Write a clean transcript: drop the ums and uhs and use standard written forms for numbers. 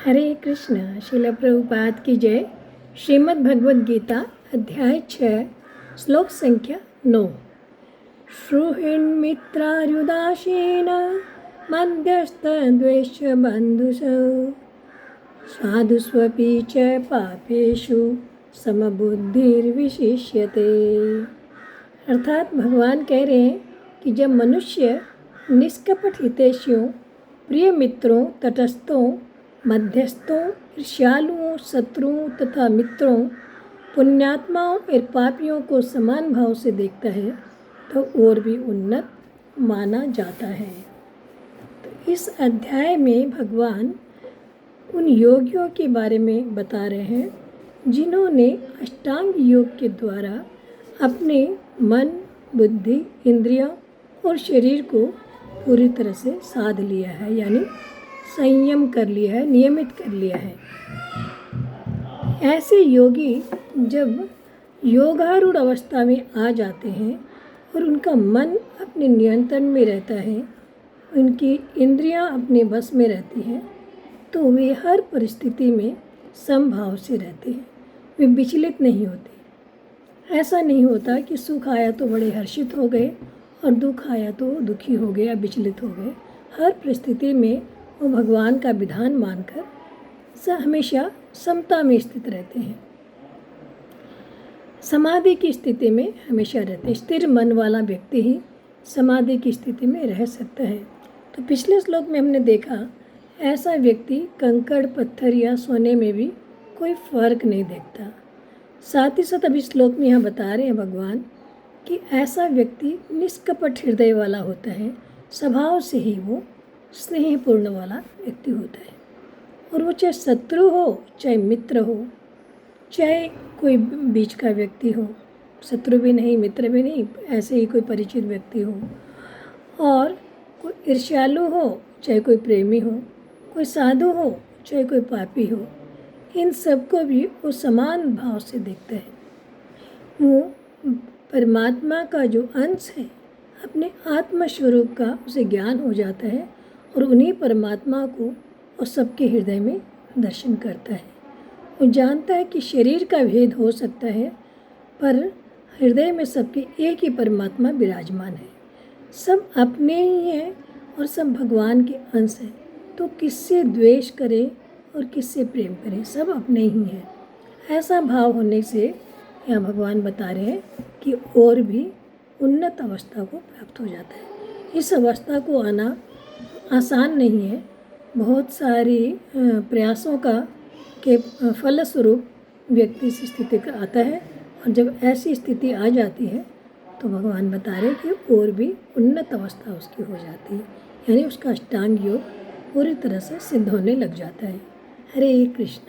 हरे कृष्ण। श्रील प्रभुपाद की जय। श्रीमद् भगवद गीता अध्याय 6 श्लोक संख्या 9। श्रुहिन्मित्रार्युदासीन मध्यस्थद्वेष बन्धुषु साधुष्वपि च पापेषु समबुद्धिर्विशिष्यते। अर्थात भगवान कह रहे हैं कि जब मनुष्य निष्कपट हितैषियों, प्रिय मित्रों, तटस्थों, मध्यस्थों, ईर्ष्यालुओं, शत्रुओं तथा मित्रों, पुण्यात्माओं और पापियों को समान भाव से देखता है तो और भी उन्नत माना जाता है। तो इस अध्याय में भगवान उन योगियों के बारे में बता रहे हैं जिन्होंने अष्टांग योग के द्वारा अपने मन, बुद्धि, इंद्रियों और शरीर को पूरी तरह से साध लिया है, यानी संयम कर लिया है, नियमित कर लिया है। ऐसे योगी जब योगारूढ़ अवस्था में आ जाते हैं और उनका मन अपने नियंत्रण में रहता है, उनकी इंद्रियां अपने बस में रहती हैं, तो वे हर परिस्थिति में समभाव से रहते हैं। वे विचलित नहीं होते। ऐसा नहीं होता कि सुख आया तो बड़े हर्षित हो गए और दुख आया तो दुखी हो गए या विचलित हो गए। हर परिस्थिति में वो भगवान का विधान मानकर हमेशा समता में स्थित रहते हैं। समाधि की स्थिति में हमेशा रहते हैं। स्थिर मन वाला व्यक्ति ही समाधि की स्थिति में रह सकता है। तो पिछले श्लोक में हमने देखा ऐसा व्यक्ति कंकड़, पत्थर या सोने में भी कोई फर्क नहीं देखता। साथ ही साथ अभी श्लोक में यहाँ बता रहे हैं भगवान कि ऐसा व्यक्ति निष्कपट हृदय वाला होता है। स्वभाव से ही वो स्नेहपूर्ण वाला व्यक्ति होता है। और वो चाहे शत्रु हो, चाहे मित्र हो, चाहे कोई बीच का व्यक्ति हो, शत्रु भी नहीं, मित्र भी नहीं, ऐसे ही कोई परिचित व्यक्ति हो, और कोई ईर्ष्यालु हो, चाहे कोई प्रेमी हो, कोई साधु हो, चाहे कोई पापी हो, इन सबको भी वो समान भाव से देखता है। वो परमात्मा का जो अंश है, अपने आत्मस्वरूप का उसे ज्ञान हो जाता है और उन्हीं परमात्मा को वो सबके हृदय में दर्शन करता है। वो जानता है कि शरीर का भेद हो सकता है पर हृदय में सबके एक ही परमात्मा विराजमान है। सब अपने ही हैं और सब भगवान के अंश हैं। तो किससे द्वेष करें और किससे प्रेम करें, सब अपने ही हैं। ऐसा भाव होने से यहाँ भगवान बता रहे हैं कि और भी उन्नत अवस्था को प्राप्त हो जाता है। इस अवस्था को आना आसान नहीं है। बहुत सारी प्रयासों का के फलस्वरूप व्यक्ति इस स्थिति का आता है, और जब ऐसी स्थिति आ जाती है तो भगवान बता रहे कि और भी उन्नत अवस्था उसकी हो जाती है, यानी उसका अष्टांग योग पूरी तरह से सिद्ध होने लग जाता है। हरे कृष्ण।